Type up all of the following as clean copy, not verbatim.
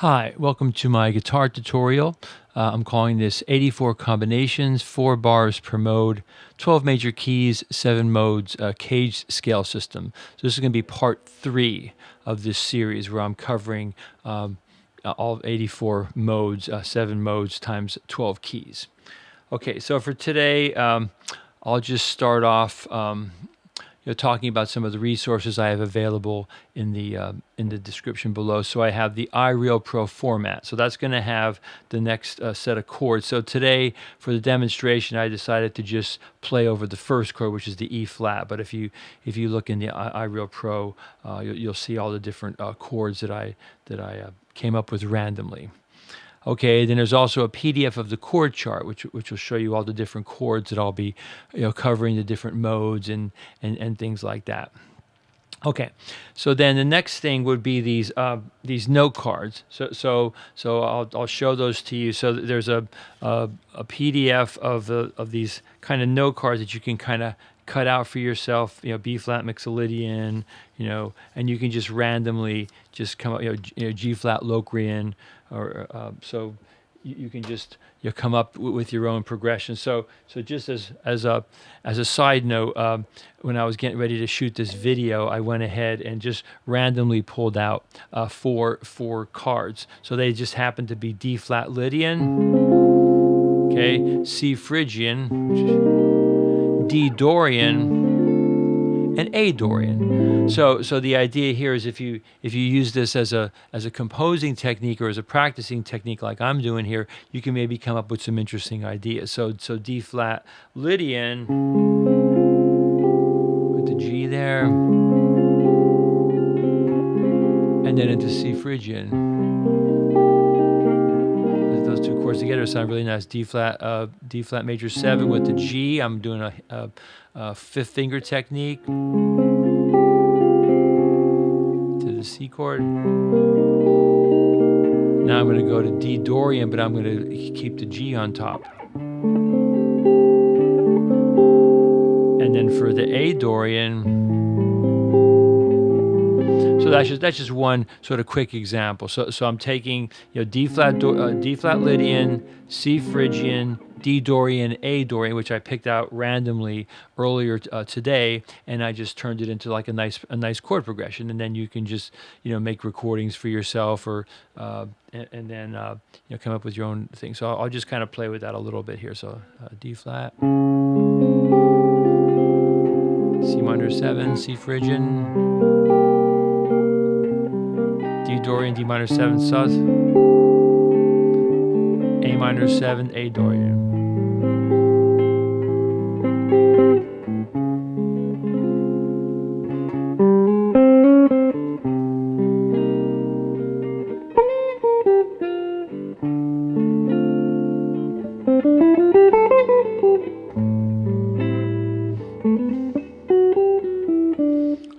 Hi, welcome to my guitar tutorial. I'm calling this 84 combinations, 4 bars per mode, 12 major keys, 7 modes, CAGED scale system. So this is going to be part 3 of this series where I'm covering all 84 modes, 7 modes times 12 keys. Okay, so for today, I'll just start off talking about some of the resources I have available in the description below. So I have the iReal Pro format. So that's going to have the next set of chords. So today, for the demonstration, I decided to just play over the first chord, which is the E flat. But if you look in the iReal Pro, you'll see all the different chords that I came up with randomly. Okay, then there's also a PDF of the chord chart, which will show you all the different chords that I'll be covering, the different modes and things like that. Okay, so then the next thing would be these note cards. So I'll show those to you. So there's a PDF of these kind of note cards that you can kind of cut out for yourself. B flat, Mixolydian, and you can just randomly just come up, G flat, Locrian, or so you can just come up with your own progression. So just as a side note, when I was getting ready to shoot this video, I went ahead and just randomly pulled out four cards. So they just happened to be D flat Lydian, okay, C Phrygian, D Dorian, and A Dorian. So the idea here is if you use this as a composing technique or as a practicing technique like I'm doing here, you can maybe come up with some interesting ideas. So D flat Lydian with the G there, and then into C Phrygian. Those two chords together sound really nice. D flat major 7 with the G. I'm doing a fifth finger technique to the C chord. Now I'm going to go to D Dorian, but I'm going to keep the G on top. And then for the A Dorian, so that's just one sort of quick example. So I'm taking D flat Lydian, C Phrygian, D Dorian, A Dorian, which I picked out randomly earlier today, and I just turned it into like a nice chord progression. And then you can just make recordings for yourself, or and then come up with your own thing. So I'll just kind of play with that a little bit here. So D flat, C minor 7, C Phrygian, D Dorian, D minor 7 sus, A minor 7, A Dorian.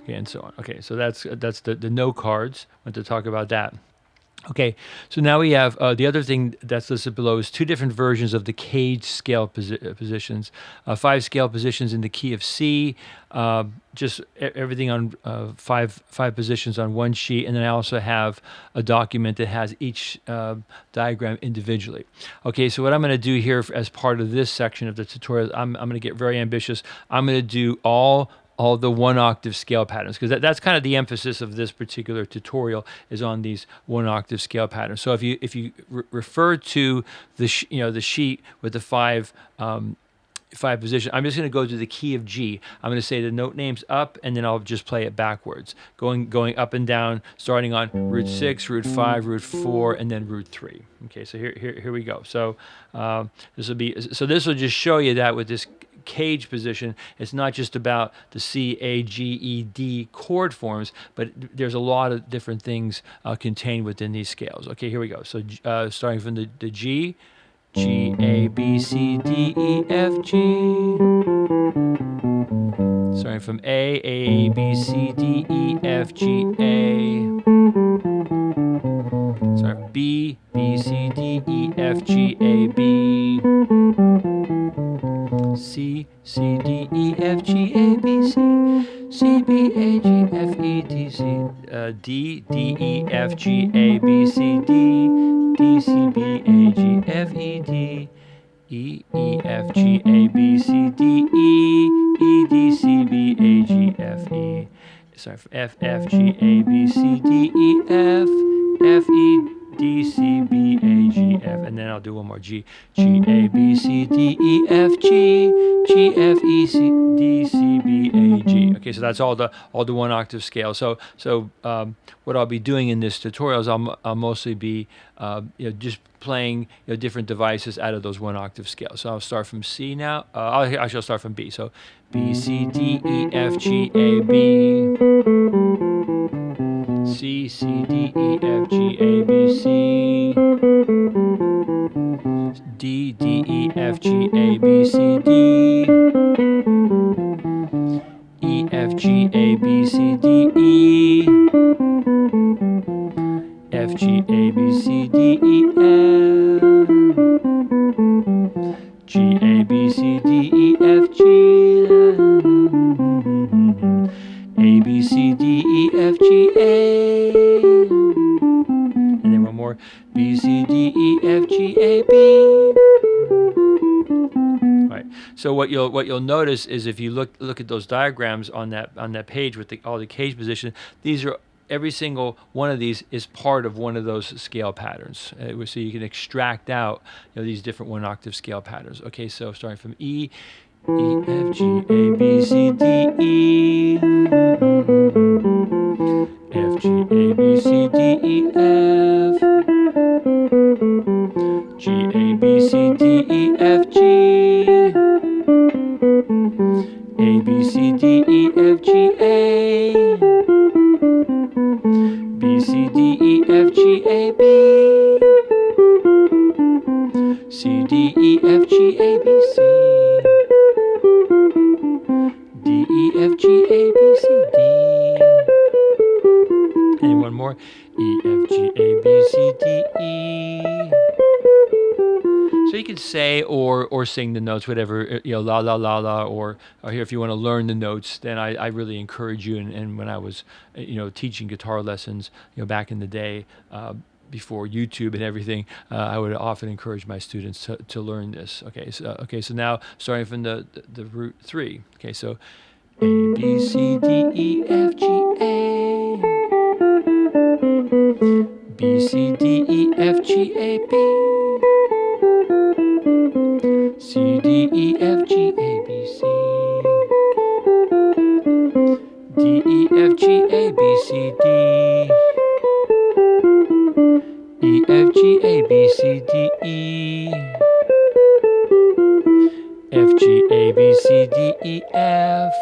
And so on. Okay, so that's the note cards. I want to talk about that. Okay, so now we have the other thing that's listed below is 2 different versions of the CAGED scale positions. 5 scale positions in the key of C, just everything on 5 positions on one sheet, and then I also have a document that has each diagram individually. Okay, so what I'm going to do here as part of this section of the tutorial, I'm going to get very ambitious. I'm going to do all the 1 octave scale patterns, because that's kind of the emphasis of this particular tutorial, is on these 1 octave scale patterns. So if you refer to the sheet with the 5 positions, I'm just going to go to the key of G. I'm going to say the note names up, and then I'll just play it backwards, going up and down, starting on root 6, root 5, root 4, and then root 3. Okay, so here we go. So this will just show you that with this CAGED position, it's not just about the C, A, G, E, D chord forms, but there's a lot of different things contained within these scales. Okay, here we go. So starting from the G, G, A, B, C, D, E, F, G. Starting from A, B, C, D, E, F, G, A. Sorry, B, C, D, E, F, G, A, B. C, D, E, F, G, A, B, C, C, B, A, G, F, E, E, D, C, D, D, E, F, G, A, B, C, D, D, C, B, A, G, F, E, D, E, E, F, G, A, B, C, D, E, E, D, C, B, A, G, F, E. Sorry, F, F, G, A, B, C, D, E, F, F, E, D, C, B, A, G, F. And then I'll do one more. G, G, A, B, C, D, E, F, G, G, F, E, C, D, C, B, A, G. Okay, so that's all the one octave scale. So what I'll be doing in this tutorial is I'll mostly be just playing different devices out of those one octave scales. So I'll start from C now. I shall start from B. So B, C, D, E, F, G, A, B. C, C, D, E, F, G, A, B, C. D, D, E, F, G, A, B, C, D. E, F, G, A, B, C, D, E. F, G, A, B, C, D, E, F. G, A, B, C, D, E, F, G. A, B, C, D, E, F, G, A. And then one more. B, C, D, E, F, G, A, B. All right. So what you'll notice is if you look at those diagrams on that page with all the cage position, these are every single one of these is part of one of those scale patterns. So you can extract out these different one octave scale patterns. Okay, so starting from E, E, F, G, A, B, C, D, E. F, G, A, B, C, D, E, F. G, A, B, C, D, E, F, G. A, B, C, D, E, F, G, A. B, C, D, E, F, G, A, B. C, D, E, F, G, A, B, C. D, E, F, G, A, B, C, D. And one more. E, F, G, A, B, C, D, E. So you can say or sing the notes, whatever, la la la la, or here if you want to learn the notes, then I really encourage you. And when I was, teaching guitar lessons, back in the day, before YouTube and everything, I would often encourage my students to learn this. Okay, so now starting from the root 3. Okay, so A, B, C, D, E, F, G, A. B, C, D, E, F, G, A, B. C, D, E, F, G, A, B, C. D, E, F, G, A, B, C, D. E, F, G, A, B, C, D, E. F, G, A, B, C, D, E, F.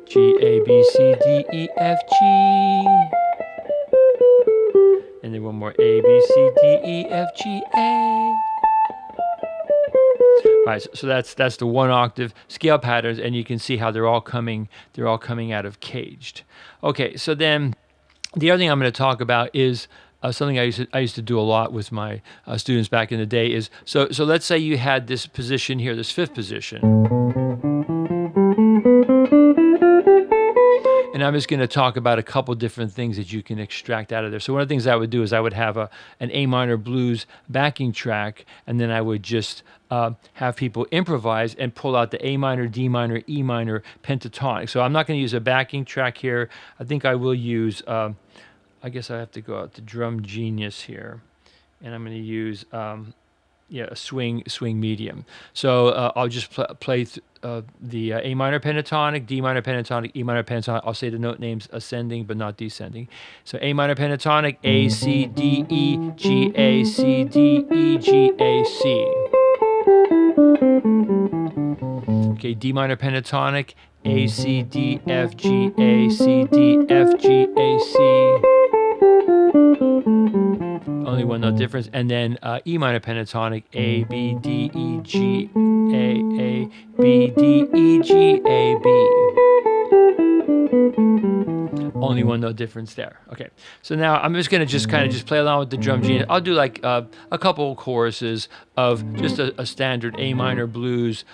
G, A, B, C, D, E, F, G. And then one more. A, B, C, D, E, F, G, A. All right, so that's the one octave scale patterns, and you can see how they're all coming out of CAGED. Okay, so then the other thing I'm going to talk about is something I used to do a lot with my students back in the day. Is so let's say you had this position here, this fifth position, and I'm just going to talk about a couple different things that you can extract out of there. So one of the things I would do is I would have an A minor blues backing track, and then I would just have people improvise and pull out the A minor, D minor, E minor pentatonic. So I'm not going to use a backing track here. I think I will use, I guess I have to go out to Drumgenius here, and I'm going to use a swing medium. So I'll just play the A minor pentatonic, D minor pentatonic, E minor pentatonic. I'll say the note names ascending but not descending. So A minor pentatonic, A, C, D, E, G, A, C, D, E, G, A, C. Okay, D minor pentatonic, A, C, D, F, G, A, C, D, F, G, A, C. Only one note difference. And then E minor pentatonic, A, B, D, E, G, A, B, D, E, G, A, B. only one note difference there. Okay, so now I'm just gonna just kind of just play along with the Drumgenius. I'll do like a couple choruses of just a standard A minor blues.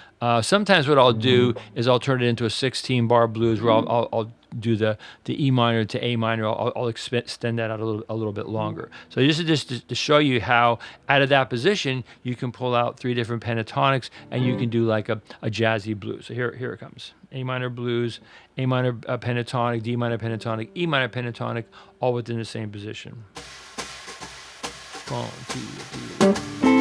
Sometimes what I'll do is I'll turn it into a 16 bar blues where I'll do the E minor to A minor. I'll extend that out a little bit longer. So this is just to show you how out of that position you can pull out 3 different pentatonics and you can do like a jazzy blues. So here it comes. A minor blues, A minor pentatonic, D minor pentatonic, E minor pentatonic, all within the same position. 1, 2,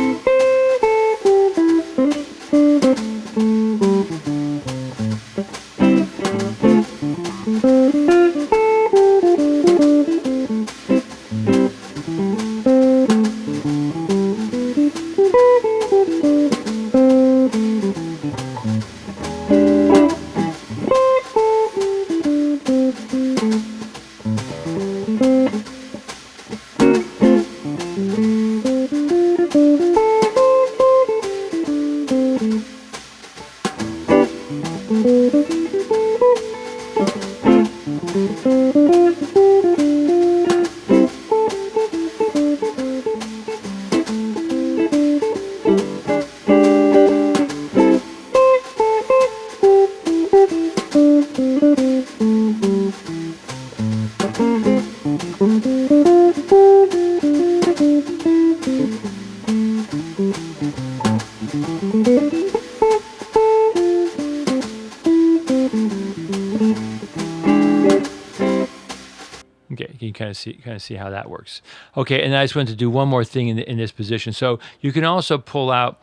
Okay, you can kind of see how that works. Okay, and I just wanted to do one more thing in this position. So you can also pull out,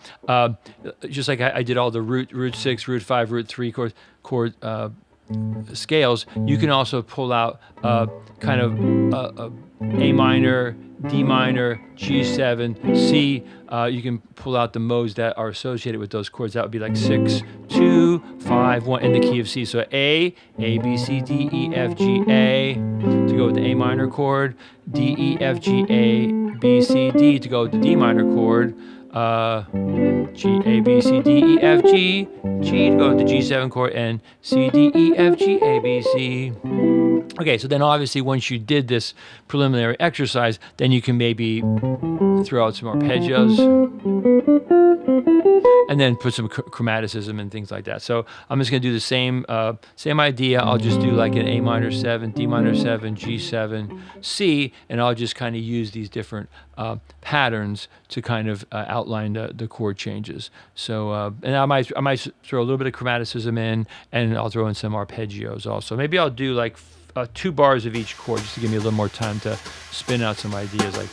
just like I did all the root 6, root 5, root 3 chord scales. You can also pull out kind of A minor, D minor, G7, C. You can pull out the modes that are associated with those chords. That would be like 6, 2, 5, 1 in the key of C. So A, B, C, D, E, F, G, A to go with the A minor chord, D, E, F, G, A, B, C, D to go with the D minor chord, G, A, B, C, D, E, F, G, G to go with the G7 chord, and C, D, E, F, G, A, B, C. Okay, so then obviously once you did this preliminary exercise, then you can maybe throw out some arpeggios and then put some chromaticism and things like that. So I'm just going to do the same idea. I'll just do like an A minor 7, D minor 7, G7, C, and I'll just kind of use these different patterns to kind of outline the chord changes. So and I might throw a little bit of chromaticism in, and I'll throw in some arpeggios also. Maybe I'll do like 2 bars of each chord just to give me a little more time to spin out some ideas like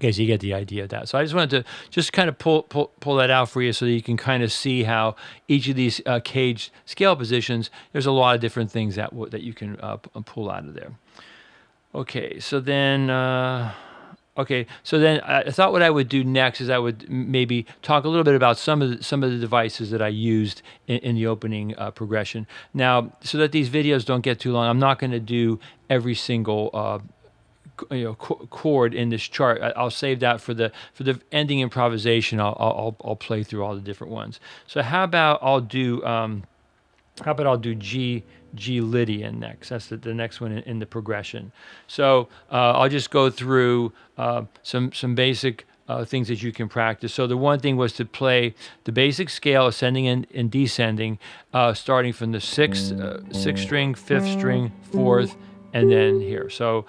Okay, so you get the idea of that. So I just wanted to just kind of pull that out for you so that you can kind of see how each of these CAGED scale positions, there's a lot of different things that you can pull out of there. Okay, so then I thought what I would do next is I would maybe talk a little bit about some of the devices that I used in the opening progression. Now, so that these videos don't get too long, I'm not going to do every single chord in this chart. I'll save that for the ending improvisation. I'll play through all the different ones. So how about I'll do G Lydian next. That's the next one in the progression. So I'll just go through some basic things that you can practice. So the one thing was to play the basic scale, ascending and descending, starting from the sixth string, fifth string, fourth, and then here. So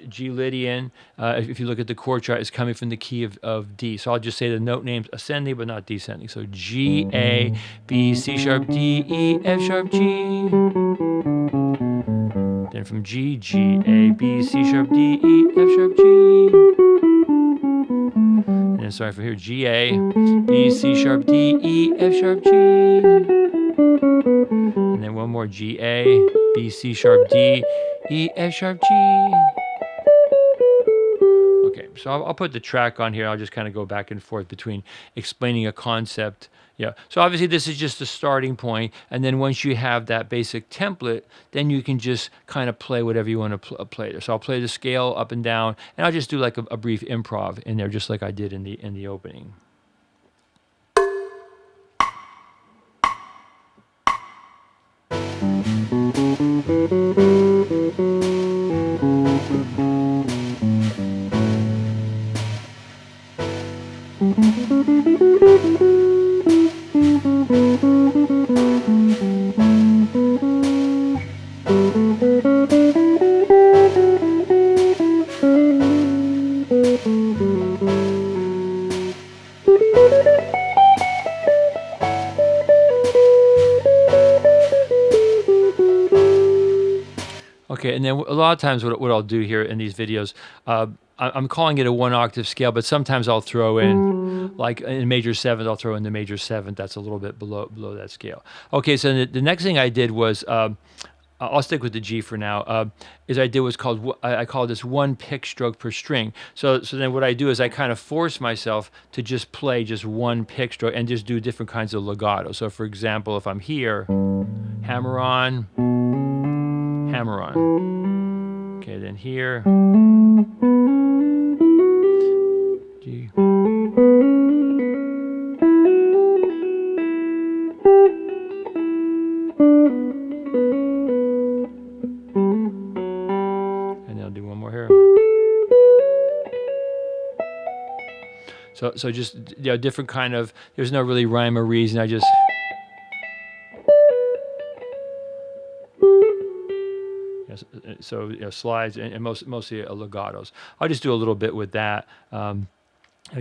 G Lydian, if you look at the chord chart, is coming from the key of D. So I'll just say the note names ascending but not descending. So G, A, B, C sharp, D, E, F sharp, G. Then from G, G, A, B, C sharp, D, E, F sharp, G. And then sorry, from here, G, A, B, C sharp, D, E, F sharp, G. And then one more, G, A, B, C sharp, D, E, F sharp, G. Okay, so I'll put the track on here. I'll just kind of go back and forth between explaining a concept. Yeah, so obviously this is just the starting point, and then once you have that basic template, then you can just kind of play whatever you want to play there. So I'll play the scale up and down, and I'll just do like a brief improv in there, just like I did in the opening. Okay, and then a lot of times what I'll do here in these videos, I'm calling it a 1-octave scale, but sometimes I'll throw in, like in major 7th, I'll throw in the major 7th. That's a little bit below that scale. Okay, so the next thing I did was, I'll stick with the G for now, is I call this 1 pick stroke per string. So then what I do is I kind of force myself to just play just 1 pick stroke and just do different kinds of legato. So for example, if I'm here, hammer on, hammer on. Okay, then here, G. And I'll do one more here. So just, you know, different kind of, there's no really rhyme or reason. I just, so you know, slides and mostly legatos. I'll just do a little bit with that,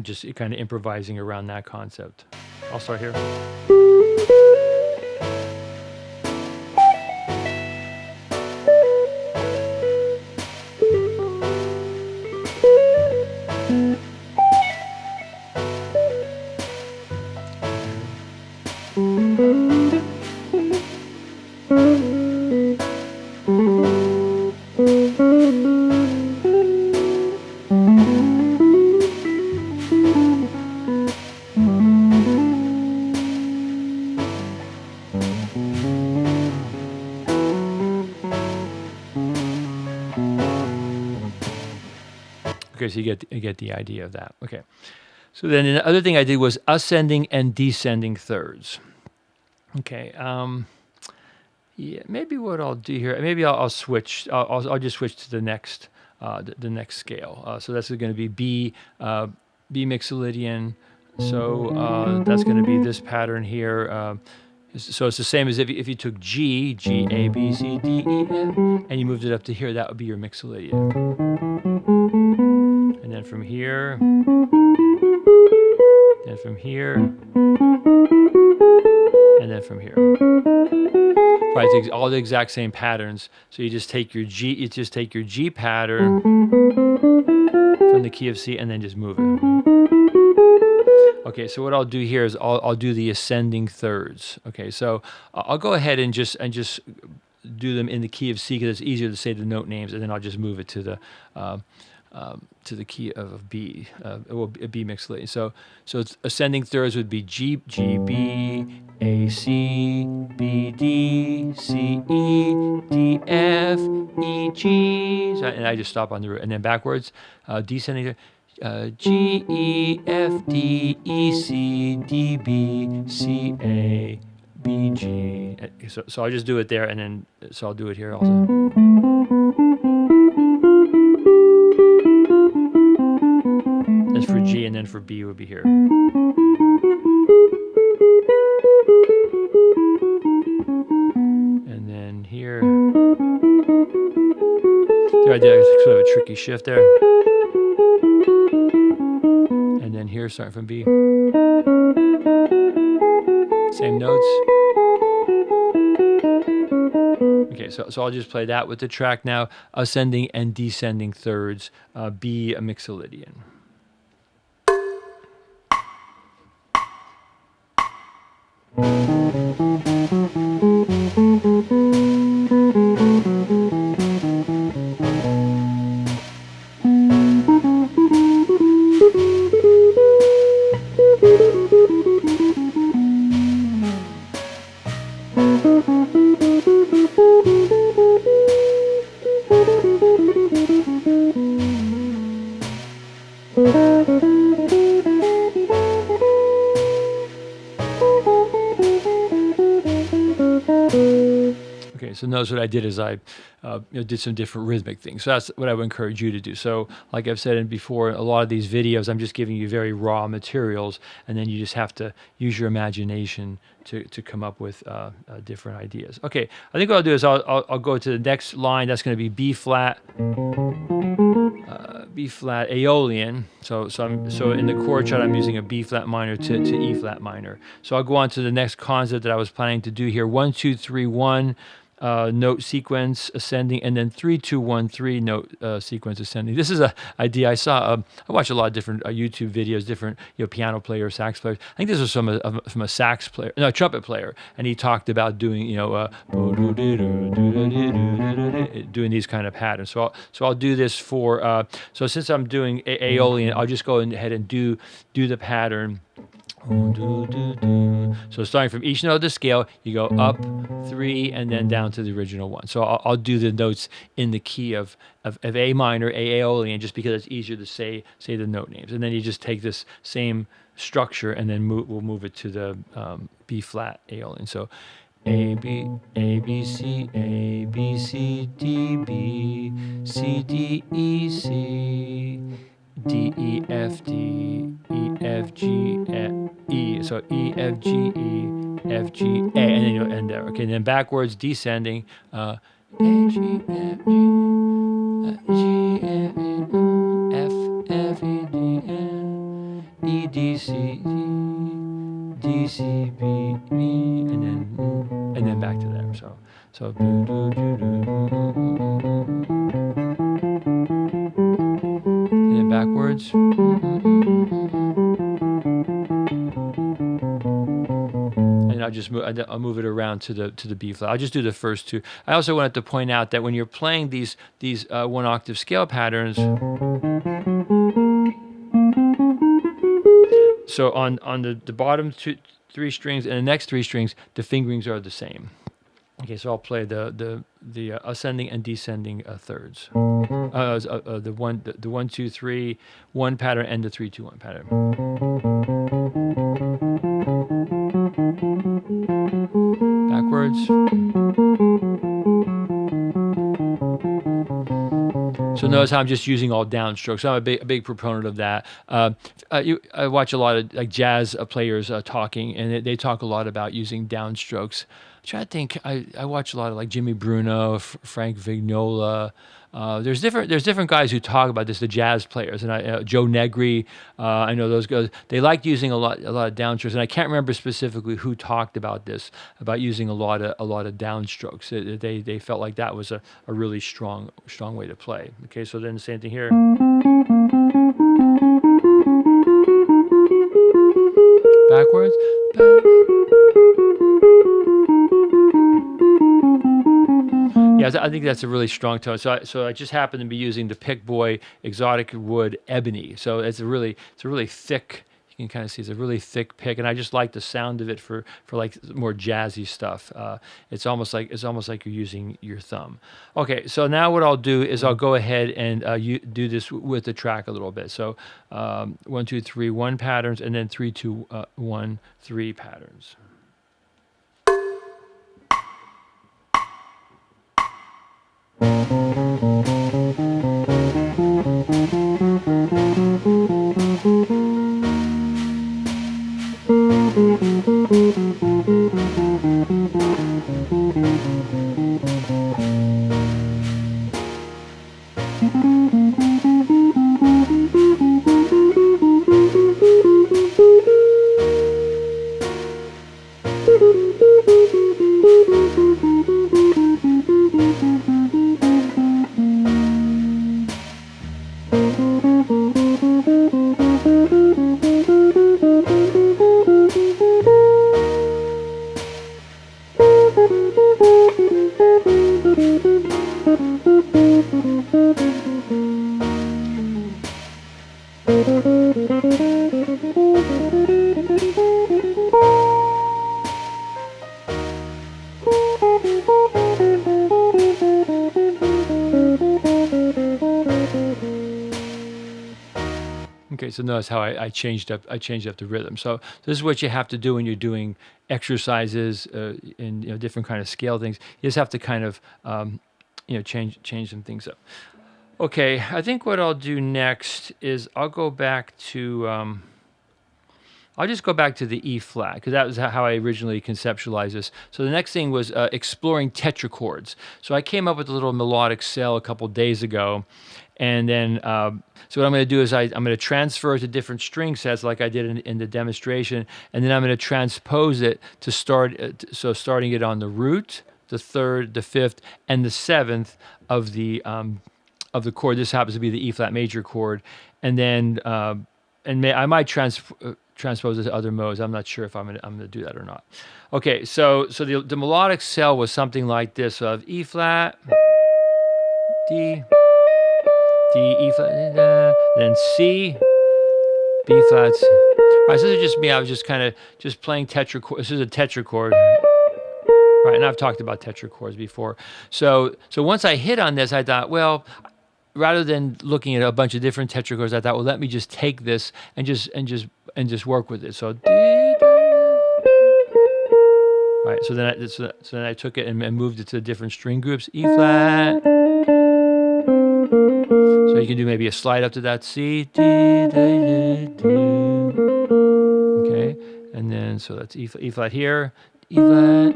just kind of improvising around that concept. I'll start here. Okay, so you get the idea of that. Okay, so then the other thing I did was ascending and descending thirds. Okay, yeah, maybe what I'll do here, maybe I'll switch. I'll just switch to the next scale. So that's going to be B Mixolydian. So that's going to be this pattern here. So it's the same as if you took G, A, B, C, D, E, F, and you moved it up to here. That would be your Mixolydian. And then from here, and from here, and then from here. Right, it's all the exact same patterns. So you just take your G pattern from the key of C and then just move it. Okay, so what I'll do here is I'll do the ascending thirds. Okay, so I'll go ahead and just do them in the key of C because it's easier to say the note names, and then I'll just move it to the key of B. It will be a B Mixolydian. So it's ascending thirds would be G, B, A, C, B, D, C, E, D, F, E, G. So, and I just stop on the root, and then backwards, descending. G, E, F, D, E, C, D, B, C, A, B, G. So I'll just do it there, and then so I'll do it here also. That's for G, and then for B would be here. And then here. did sort of a tricky shift there. And then here, starting from B. Same notes. Okay, so I'll just play that with the track now. Ascending and descending thirds, B, a Mixolydian. Okay, so notice what I did is I did some different rhythmic things. So that's what I would encourage you to do. So like I've said before, a lot of these videos, I'm just giving you very raw materials, and then you just have to use your imagination to come up with different ideas. Okay, I think what I'll do is I'll go to the next line. That's going to be B flat, Aeolian. So in the chord chart, I'm using a B flat minor to E flat minor. So I'll go on to the next concept that I was planning to do here. 1, 2, 3, 1. Note sequence ascending, and then 3, 2, 1, 3 note sequence ascending. This is an idea I saw. I watch a lot of different YouTube videos, different piano players, sax players. I think this was from a sax player, no, trumpet player, and he talked about doing doing these kind of patterns. So I'll do this for. So since I'm doing Aeolian, I'll just go ahead and do the pattern. So starting from each note of the scale, you go up 3 and then down to the original 1. So I'll do the notes in the key of A minor, A Aeolian, just because it's easier to say the note names. And then you just take this same structure and then we'll move it to the B flat Aeolian. So A B C A B C D B C D E C D E F D E F G E. So E F G E F G A, and then you'll end there. Okay, and then backwards descending. A G F G G F E F F E D N E D C D C B E, and then back to there. So do do do do. And then backwards. And I'll move it around to the B flat. I'll just do the first two. I also wanted to point out that when you're playing these 1 octave scale patterns, so on the bottom 3 strings and the next 3 strings, the fingerings are the same. Okay, so I'll play the ascending and descending thirds. The 1 2 3 1 pattern and the 3 2 1 pattern. Backwards. So notice how I'm just using all downstrokes. So I'm a big proponent of that. I watch a lot of like jazz players talking, and they talk a lot about using downstrokes. I'm trying to think. I watch a lot of like Jimmy Bruno, Frank Vignola. There's different guys who talk about this, the jazz players, and Joe Negri. I know those guys. They like using a lot of downstrokes, and I can't remember specifically who talked about this, about using a lot of downstrokes. They felt like that was a really strong way to play. Okay, so then the same thing here. Backwards. Yeah, I think that's a really strong tone. So I just happen to be using the Pick Boy Exotic Wood Ebony. So it's a really thick. You can kind of see it's a really thick pick, and I just like the sound of it for like more jazzy stuff. It's almost like you're using your thumb. Okay, so now what I'll do is I'll go ahead and do this with the track a little bit. So 1 2 3 1 patterns, and then 3 2 1 3 patterns. Okay, so notice how I changed up the rhythm. So this is what you have to do when you're doing exercises in different kind of scale things. You just have to kind of change some things up. Okay, I think what I'll do next is I'll go back to I'll just go back to the E flat because that was how I originally conceptualized this. So the next thing was exploring tetrachords. So I came up with a little melodic cell a couple days ago, and then so what I'm going to do is I'm going to transfer it to different string sets like I did in the demonstration, and then I'm going to transpose it to start. So starting it on the root, the third, the fifth, and the seventh of the chord. This happens to be the E flat major chord, and then I might transpose it to other modes. I'm not sure if I'm gonna do that or not. Okay, so the melodic cell was something like this of E flat, D, E flat, then C, B flat. C. Right, so this is just me. I was just kind of playing tetrachord. This is a tetrachord. Right, and I've talked about tetrachords before. So once I hit on this, I thought, well, rather than looking at a bunch of different tetrachords, I thought, well, let me just take this and just work with it. So, right. So then I took it and moved it to different string groups. E flat. So you can do maybe a slide up to that C. Okay, and then so that's E flat here, E flat.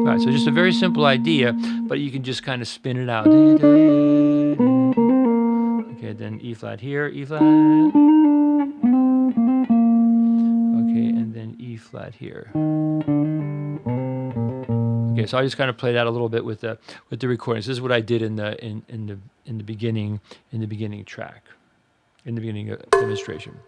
Right, so just a very simple idea, but you can just kind of spin it out. Okay, then E flat here, E flat. Okay, and then E flat here. Okay, so I just kind of play that a little bit with the recordings. This is what I did in the beginning track, in the beginning demonstration.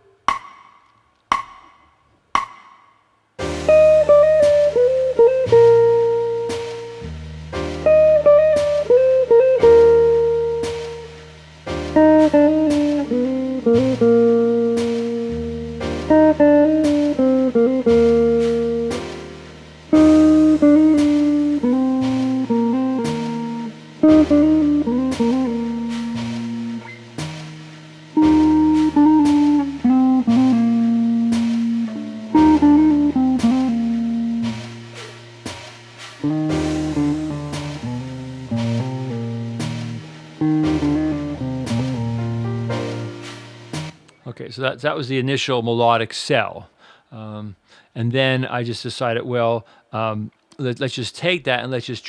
Okay, so that was the initial melodic cell. And then I just decided, well, let's just take that and let's just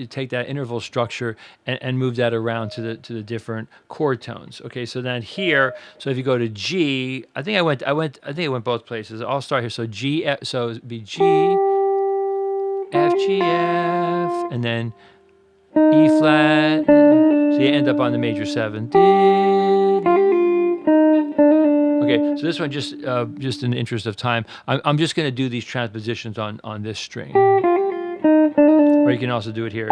take that interval structure and move that around to the different chord tones. Okay, so then here, so if you go to G, I think I went both places. I'll start here. So G, so it'd be G, F, G, F, and then E flat. So you end up on the major 7. Okay, so this one, just in the interest of time, I'm just going to do these transpositions on this string. Or you can also do it here.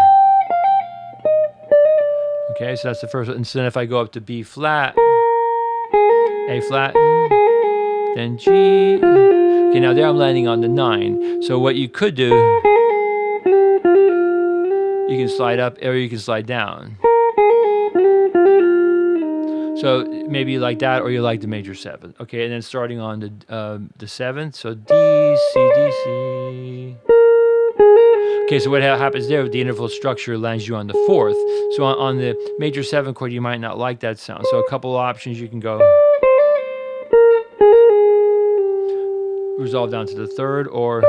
Okay, so that's the first one. And so then if I go up to B flat, A flat, then G. Okay, now there I'm landing on the 9. So what you could do, you can slide up or you can slide down. So maybe you like that, or you like the major 7. Okay, and then starting on the 7th, so D, C, D, C. Okay, so what happens there with the interval structure lands you on the 4th. So on the major 7 chord, you might not like that sound. So a couple of options, you can go resolve down to the 3rd, or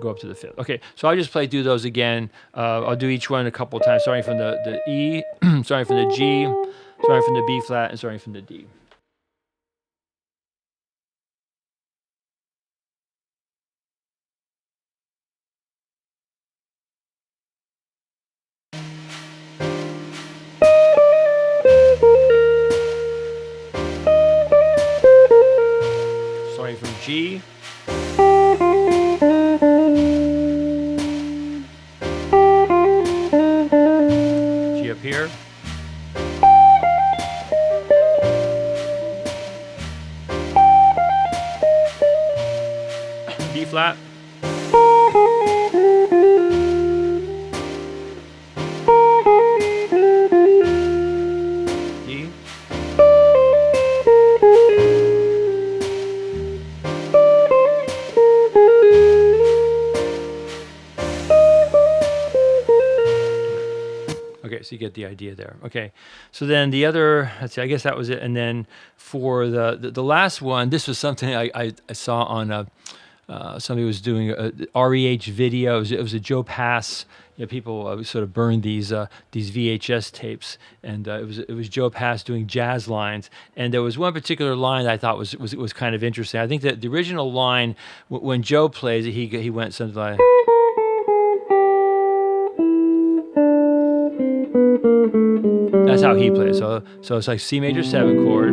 go up to the 5th. Okay, so I'll just do those again. I'll do each one a couple of times, starting from the E, starting from the G, starting from the B flat, and starting from the D. Starting from G. G up here. B flat. E. Okay, so you get the idea there. Okay, so then the other, let's see, I guess that was it. And then for the last one, this was something I saw on somebody was doing a REH video. It was a Joe Pass. You know, people sort of burned these VHS tapes, and it was Joe Pass doing jazz lines. And there was one particular line that I thought was kind of interesting. I think that the original line, when Joe plays it, he went something like. That's how he plays. So it's like C major 7 chord.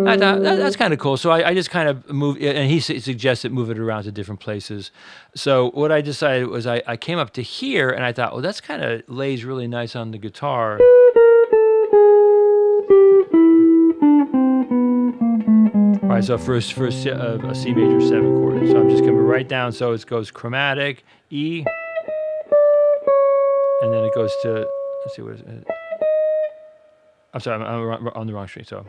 I thought that's kind of cool. So I just kind of moved, and he suggested move it around to different places. So what I decided was I came up to here, and I thought, well, that's kind of lays really nice on the guitar. All right, so first a C major 7 chord. So I'm just coming right down. So it goes chromatic, E, and then it goes to, let's see, what is it? I'm sorry, I'm on the wrong string. So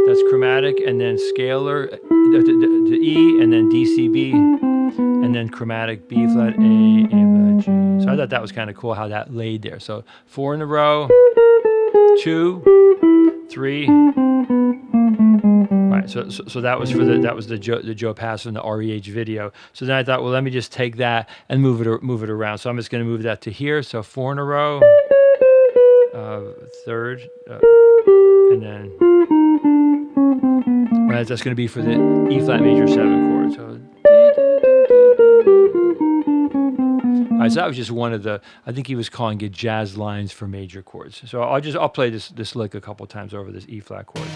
that's chromatic, and then scalar, the E, and then D, C, B, and then chromatic, B flat, A flat, G. So I thought that was kind of cool how that laid there. So 4 in a row, 2, 3. Right, so that was for the Joe Pass from the REH video. So then I thought, well, let me just take that and move it around. So I'm just going to move that to here. So 4 in a row, third, and then right, that's going to be for the E flat major 7 chord. So. All right, so that was just one of the, I think he was calling it jazz lines for major chords. So I'll play this lick a couple times over this E flat chord.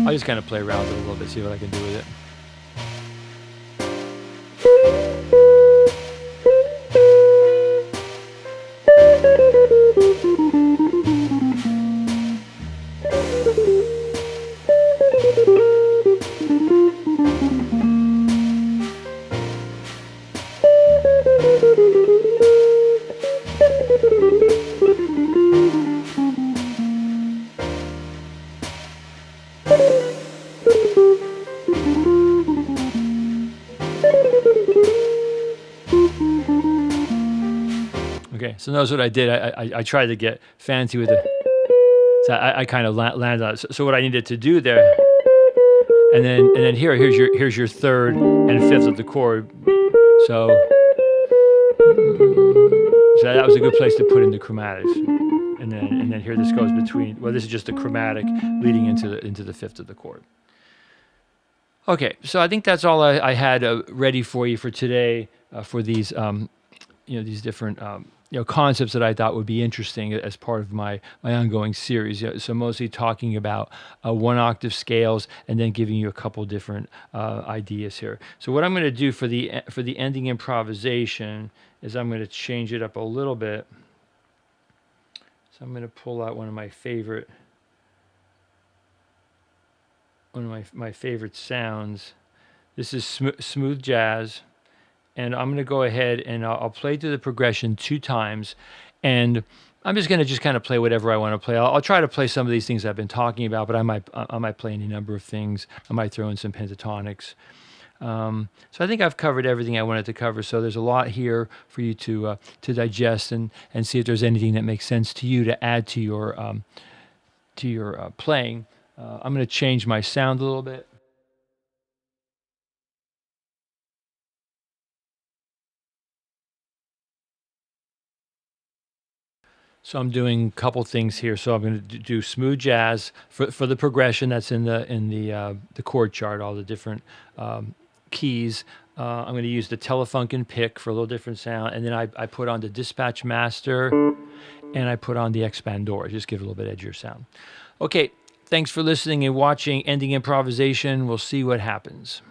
I'll just kind of play around with it a little bit, see what I can do with it. Okay, so notice what I did. I tried to get fancy with it. So I kind of landed on it. So what I needed to do there, and then here's your third and fifth of the chord. So that was a good place to put in the chromatics. And then here this goes between. Well, this is just a chromatic leading into the fifth of the chord. Okay, so I think that's all I had ready for you for today for these these different concepts that I thought would be interesting as part of my ongoing series. So mostly talking about 1-octave scales and then giving you a couple different ideas here. So what I'm going to do for the ending improvisation is I'm going to change it up a little bit. So I'm going to pull out one of my favorite sounds. This is smooth jazz. And I'm going to go ahead and I'll play through the progression 2 times. And I'm just going to kind of play whatever I want to play. I'll try to play some of these things I've been talking about, but I might play any number of things. I might throw in some pentatonics. So I think I've covered everything I wanted to cover. So there's a lot here for you to digest and see if there's anything that makes sense to you to add to your playing. I'm going to change my sound a little bit. So I'm doing a couple things here. So I'm going to do smooth jazz for the progression that's in the chord chart, all the different keys. I'm going to use the Telefunken pick for a little different sound, and then I put on the Dispatch Master, and I put on the Expandor, just give it a little bit edgier sound. Okay, thanks for listening and watching Ending Improvisation. We'll see what happens.